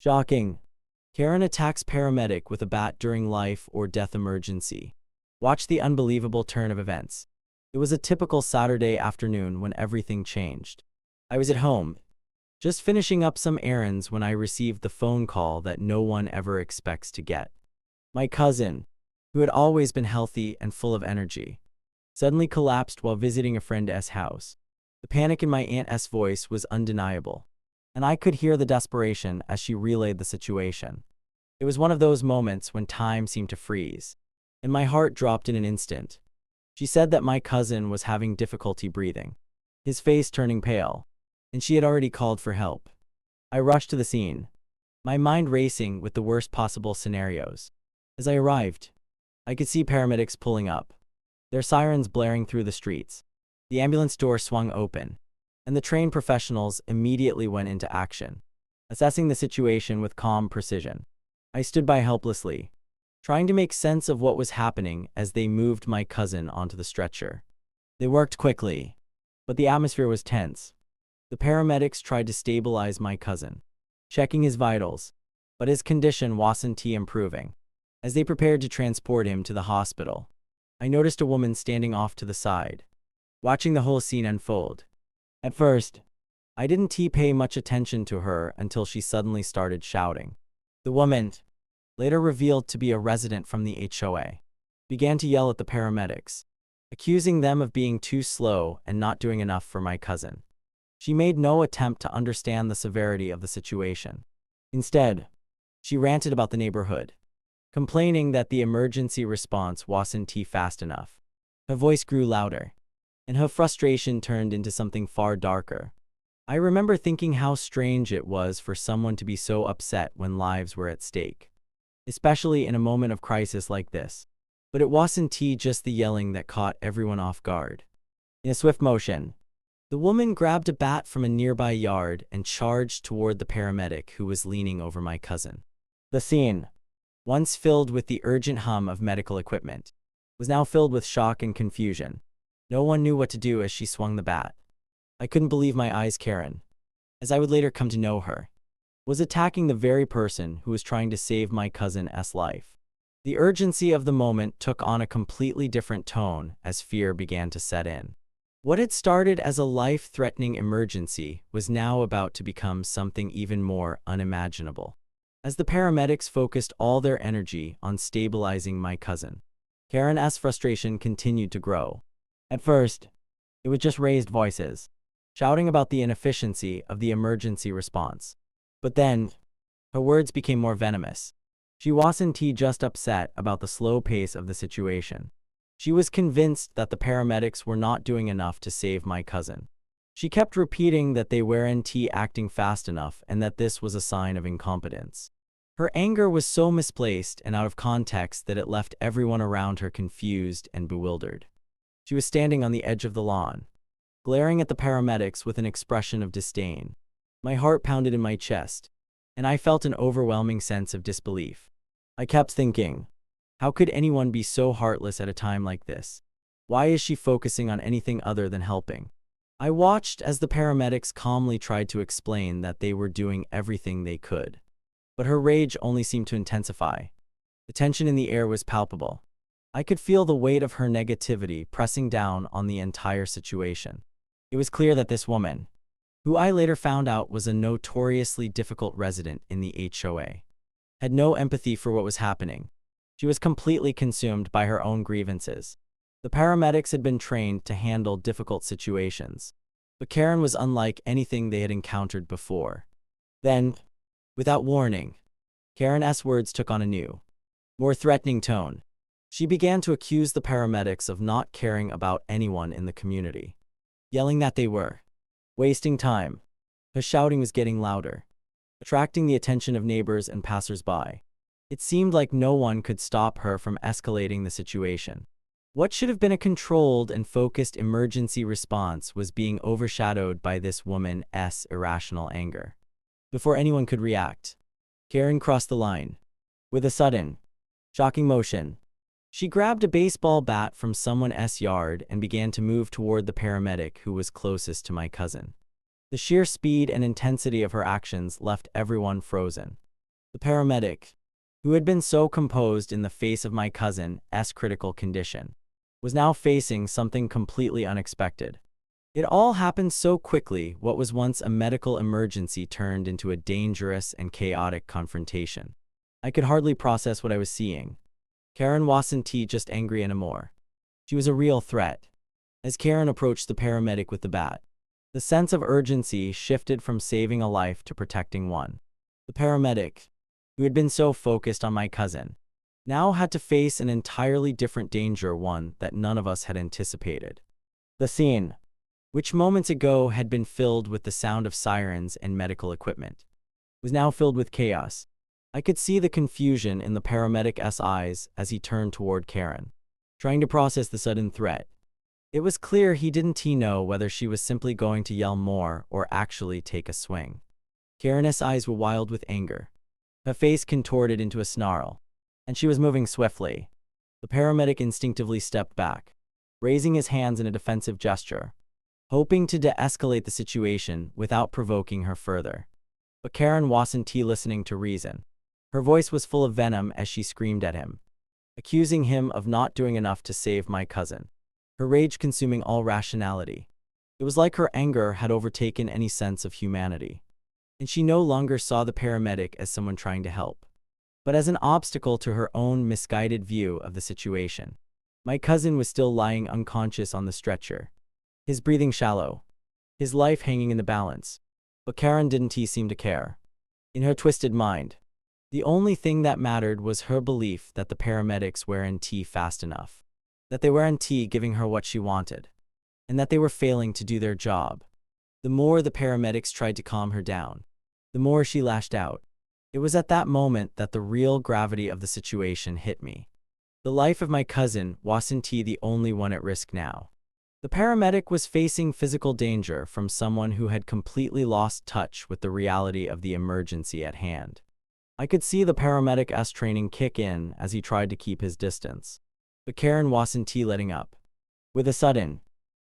Shocking. Karen attacks paramedic with a bat during life or death emergency. Watch the unbelievable turn of events. It was a typical Saturday afternoon when everything changed. I was at home, just finishing up some errands when I received the phone call that no one ever expects to get. My cousin, who had always been healthy and full of energy, suddenly collapsed while visiting a friend's house. The panic in my aunt's voice was undeniable, and I could hear the desperation as she relayed the situation. It was one of those moments when time seemed to freeze, and my heart dropped in an instant. She said that my cousin was having difficulty breathing, his face turning pale, and she had already called for help. I rushed to the scene, my mind racing with the worst possible scenarios. As I arrived, I could see paramedics pulling up, their sirens blaring through the streets. The ambulance door swung open, and the trained professionals immediately went into action, assessing the situation with calm precision. I stood by helplessly, trying to make sense of what was happening as they moved my cousin onto the stretcher. They worked quickly, but the atmosphere was tense. The paramedics tried to stabilize my cousin, checking his vitals, but his condition wasn't improving. As they prepared to transport him to the hospital, I noticed a woman standing off to the side, watching the whole scene unfold. At first, I didn't pay much attention to her until she suddenly started shouting. The woman, later revealed to be a resident from the HOA, began to yell at the paramedics, accusing them of being too slow and not doing enough for my cousin. She made no attempt to understand the severity of the situation. Instead, she ranted about the neighborhood, complaining that the emergency response wasn't fast enough. Her voice grew louder, and her frustration turned into something far darker. I remember thinking how strange it was for someone to be so upset when lives were at stake, especially in a moment of crisis like this. But it wasn't just the yelling that caught everyone off guard. In a swift motion, the woman grabbed a bat from a nearby yard and charged toward the paramedic who was leaning over my cousin. The scene, once filled with the urgent hum of medical equipment, was now filled with shock and confusion. No one knew what to do as she swung the bat. I couldn't believe my eyes. Karen, as I would later come to know her, was attacking the very person who was trying to save my cousin's life. The urgency of the moment took on a completely different tone as fear began to set in. What had started as a life-threatening emergency was now about to become something even more unimaginable. As the paramedics focused all their energy on stabilizing my cousin, Karen's frustration continued to grow. At first, it was just raised voices, shouting about the inefficiency of the emergency response. But then, her words became more venomous. She wasn't just upset about the slow pace of the situation. She was convinced that the paramedics were not doing enough to save my cousin. She kept repeating that they weren't acting fast enough and that this was a sign of incompetence. Her anger was so misplaced and out of context that it left everyone around her confused and bewildered. She was standing on the edge of the lawn, glaring at the paramedics with an expression of disdain. My heart pounded in my chest, and I felt an overwhelming sense of disbelief. I kept thinking, how could anyone be so heartless at a time like this? Why is she focusing on anything other than helping? I watched as the paramedics calmly tried to explain that they were doing everything they could. But her rage only seemed to intensify. The tension in the air was palpable. I could feel the weight of her negativity pressing down on the entire situation. It was clear that this woman, who I later found out was a notoriously difficult resident in the HOA, had no empathy for what was happening. She was completely consumed by her own grievances. The paramedics had been trained to handle difficult situations, but Karen was unlike anything they had encountered before. Then, without warning, Karen's words took on a new, more threatening tone. She began to accuse the paramedics of not caring about anyone in the community, yelling that they were wasting time. Her shouting was getting louder, attracting the attention of neighbors and passers-by. It seemed like no one could stop her from escalating the situation. What should have been a controlled and focused emergency response was being overshadowed by this woman's irrational anger. Before anyone could react, Karen crossed the line. With a sudden, shocking motion, she grabbed a baseball bat from someone's yard and began to move toward the paramedic who was closest to my cousin. The sheer speed and intensity of her actions left everyone frozen. The paramedic, who had been so composed in the face of my cousin's critical condition, was now facing something completely unexpected. It all happened so quickly. What was once a medical emergency turned into a dangerous and chaotic confrontation. I could hardly process what I was seeing. Karen wasn't just angry anymore. She was a real threat. As Karen approached the paramedic with the bat, the sense of urgency shifted from saving a life to protecting one. The paramedic, who had been so focused on my cousin, now had to face an entirely different danger, one that none of us had anticipated. The scene, which moments ago had been filled with the sound of sirens and medical equipment, was now filled with chaos. I could see the confusion in the paramedic's eyes as he turned toward Karen, trying to process the sudden threat. It was clear he didn't know whether she was simply going to yell more or actually take a swing. Karen's eyes were wild with anger. Her face contorted into a snarl, and she was moving swiftly. The paramedic instinctively stepped back, raising his hands in a defensive gesture, hoping to de-escalate the situation without provoking her further. But Karen wasn't listening to reason. Her voice was full of venom as she screamed at him, accusing him of not doing enough to save my cousin, her rage consuming all rationality. It was like her anger had overtaken any sense of humanity, and she no longer saw the paramedic as someone trying to help, but as an obstacle to her own misguided view of the situation. My cousin was still lying unconscious on the stretcher, his breathing shallow, his life hanging in the balance. But Karen didn't seem to care. In her twisted mind, the only thing that mattered was her belief that the paramedics weren't fast enough, that they weren't giving her what she wanted, and that they were failing to do their job. The more the paramedics tried to calm her down, the more she lashed out. It was at that moment that the real gravity of the situation hit me. The life of my cousin wasn't the only one at risk now. The paramedic was facing physical danger from someone who had completely lost touch with the reality of the emergency at hand. I could see the paramedic's training kick in as he tried to keep his distance. But Karen wasn't letting up. With a sudden,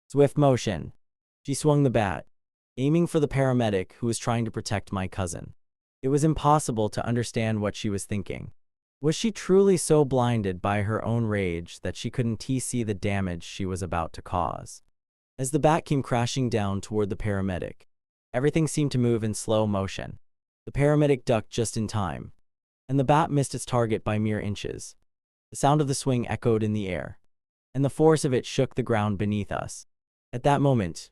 swift motion, she swung the bat, aiming for the paramedic who was trying to protect my cousin. It was impossible to understand what she was thinking. Was she truly so blinded by her own rage that she couldn't see the damage she was about to cause? As the bat came crashing down toward the paramedic, everything seemed to move in slow motion. The paramedic ducked just in time, and the bat missed its target by mere inches. The sound of the swing echoed in the air, and the force of it shook the ground beneath us. At that moment,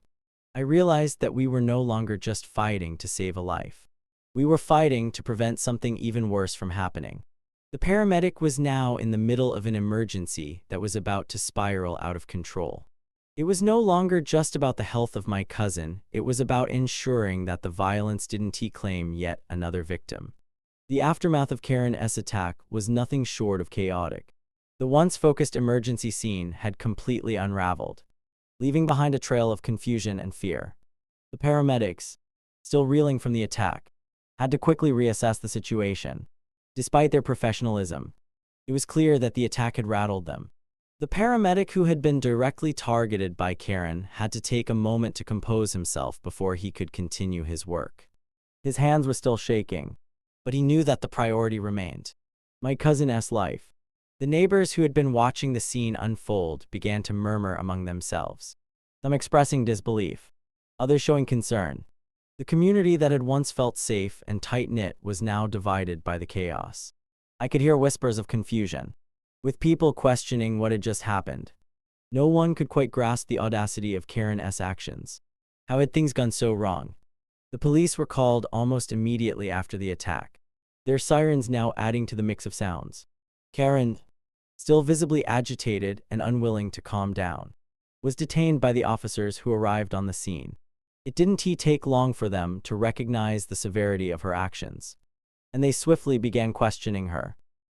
I realized that we were no longer just fighting to save a life. We were fighting to prevent something even worse from happening. The paramedic was now in the middle of an emergency that was about to spiral out of control. It was no longer just about the health of my cousin, it was about ensuring that the violence didn't claim yet another victim. The aftermath of Karen's attack was nothing short of chaotic. The once focused emergency scene had completely unraveled, leaving behind a trail of confusion and fear. The paramedics, still reeling from the attack, had to quickly reassess the situation. Despite their professionalism, it was clear that the attack had rattled them. The paramedic who had been directly targeted by Karen had to take a moment to compose himself before he could continue his work. His hands were still shaking, but he knew that the priority remained my cousin's life. The neighbors who had been watching the scene unfold began to murmur among themselves, some expressing disbelief, others showing concern. The community that had once felt safe and tight-knit was now divided by the chaos. I could hear whispers of confusion, with people questioning what had just happened. No one could quite grasp the audacity of Karen's actions. How had things gone so wrong? The police were called almost immediately after the attack, their sirens now adding to the mix of sounds. Karen, still visibly agitated and unwilling to calm down, was detained by the officers who arrived on the scene. It didn't take long for them to recognize the severity of her actions, and they swiftly began questioning her.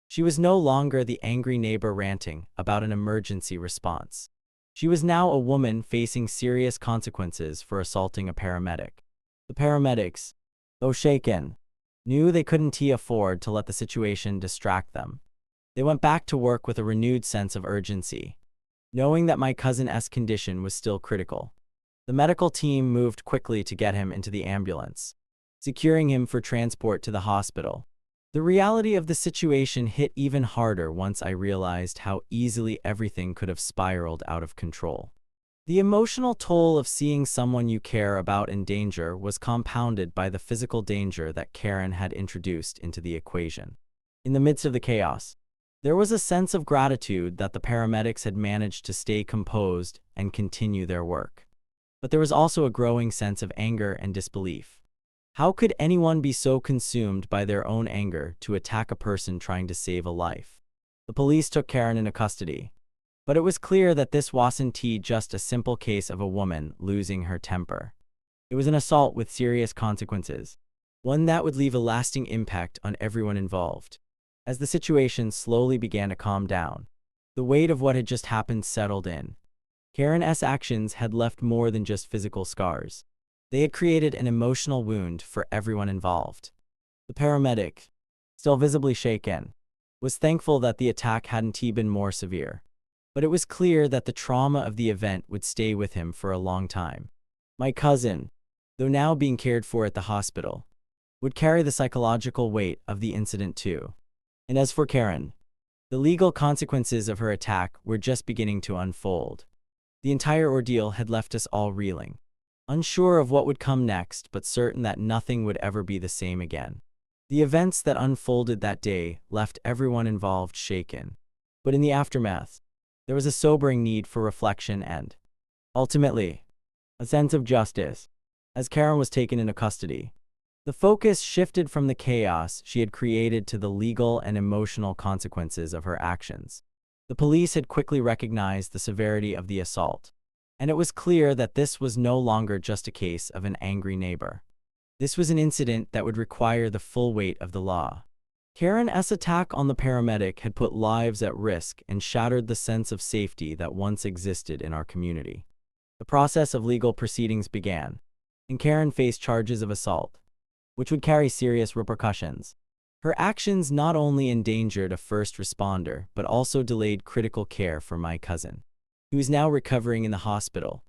She was no longer the angry neighbor ranting about an emergency response. She was now a woman facing serious consequences for assaulting a paramedic. The paramedics, though shaken, knew they couldn't afford to let the situation distract them. They went back to work with a renewed sense of urgency, knowing that my cousin's condition was still critical. The medical team moved quickly to get him into the ambulance, securing him for transport to the hospital. The reality of the situation hit even harder once I realized how easily everything could have spiraled out of control. The emotional toll of seeing someone you care about in danger was compounded by the physical danger that Karen had introduced into the equation. In the midst of the chaos, there was a sense of gratitude that the paramedics had managed to stay composed and continue their work. But there was also a growing sense of anger and disbelief. How could anyone be so consumed by their own anger to attack a person trying to save a life? The police took Karen into custody, but it was clear that this wasn't just a simple case of a woman losing her temper. It was an assault with serious consequences, one that would leave a lasting impact on everyone involved. As the situation slowly began to calm down, the weight of what had just happened settled in. Karen's actions had left more than just physical scars. They had created an emotional wound for everyone involved. The paramedic, still visibly shaken, was thankful that the attack hadn't been more severe. But it was clear that the trauma of the event would stay with him for a long time. My cousin, though now being cared for at the hospital, would carry the psychological weight of the incident too. And as for Karen, the legal consequences of her attack were just beginning to unfold. The entire ordeal had left us all reeling, unsure of what would come next, but certain that nothing would ever be the same again. The events that unfolded that day left everyone involved shaken. But in the aftermath, there was a sobering need for reflection and, ultimately, a sense of justice. As Karen was taken into custody, the focus shifted from the chaos she had created to the legal and emotional consequences of her actions. The police had quickly recognized the severity of the assault, and it was clear that this was no longer just a case of an angry neighbor. This was an incident that would require the full weight of the law. Karen's attack on the paramedic had put lives at risk and shattered the sense of safety that once existed in our community. The process of legal proceedings began, and Karen faced charges of assault, which would carry serious repercussions. Her actions not only endangered a first responder, but also delayed critical care for my cousin, who is now recovering in the hospital.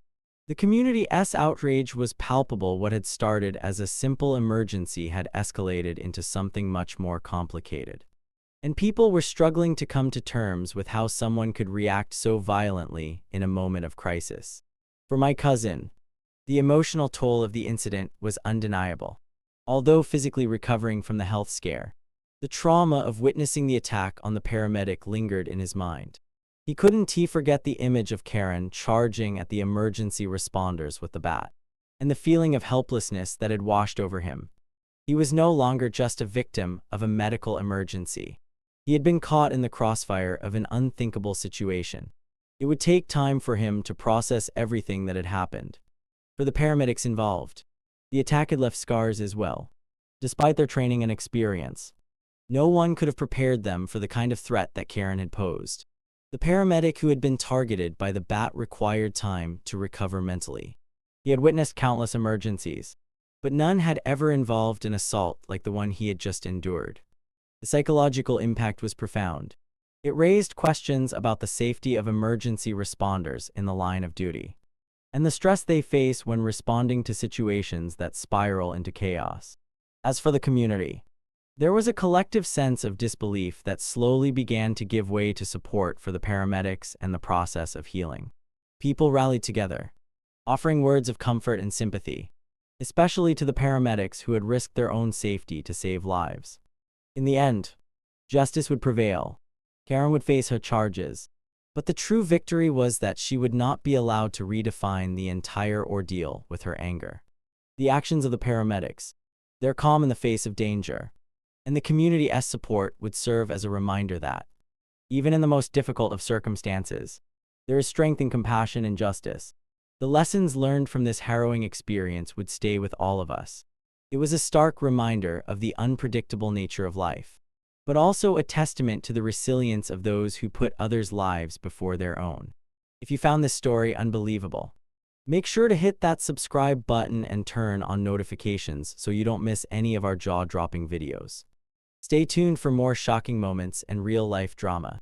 The community's outrage was palpable. What had started as a simple emergency had escalated into something much more complicated. And people were struggling to come to terms with how someone could react so violently in a moment of crisis. For my cousin, the emotional toll of the incident was undeniable. Although physically recovering from the health scare, the trauma of witnessing the attack on the paramedic lingered in his mind. He couldn't forget the image of Karen charging at the emergency responders with the bat, and the feeling of helplessness that had washed over him. He was no longer just a victim of a medical emergency. He had been caught in the crossfire of an unthinkable situation. It would take time for him to process everything that had happened. For the paramedics involved, the attack had left scars as well. Despite their training and experience, no one could have prepared them for the kind of threat that Karen had posed. The paramedic who had been targeted by the bat required time to recover mentally. He had witnessed countless emergencies, but none had ever involved an assault like the one he had just endured. The psychological impact was profound. It raised questions about the safety of emergency responders in the line of duty, and the stress they face when responding to situations that spiral into chaos. As for the community, there was a collective sense of disbelief that slowly began to give way to support for the paramedics and the process of healing. People rallied together, offering words of comfort and sympathy, especially to the paramedics who had risked their own safety to save lives. In the end, justice would prevail. Karen would face her charges, but the true victory was that she would not be allowed to redefine the entire ordeal with her anger. The actions of the paramedics, their calm in the face of danger, and the community's support would serve as a reminder that, even in the most difficult of circumstances, there is strength in compassion and justice. The lessons learned from this harrowing experience would stay with all of us. It was a stark reminder of the unpredictable nature of life, but also a testament to the resilience of those who put others' lives before their own. If you found this story unbelievable, make sure to hit that subscribe button and turn on notifications so you don't miss any of our jaw-dropping videos. Stay tuned for more shocking moments and real-life drama.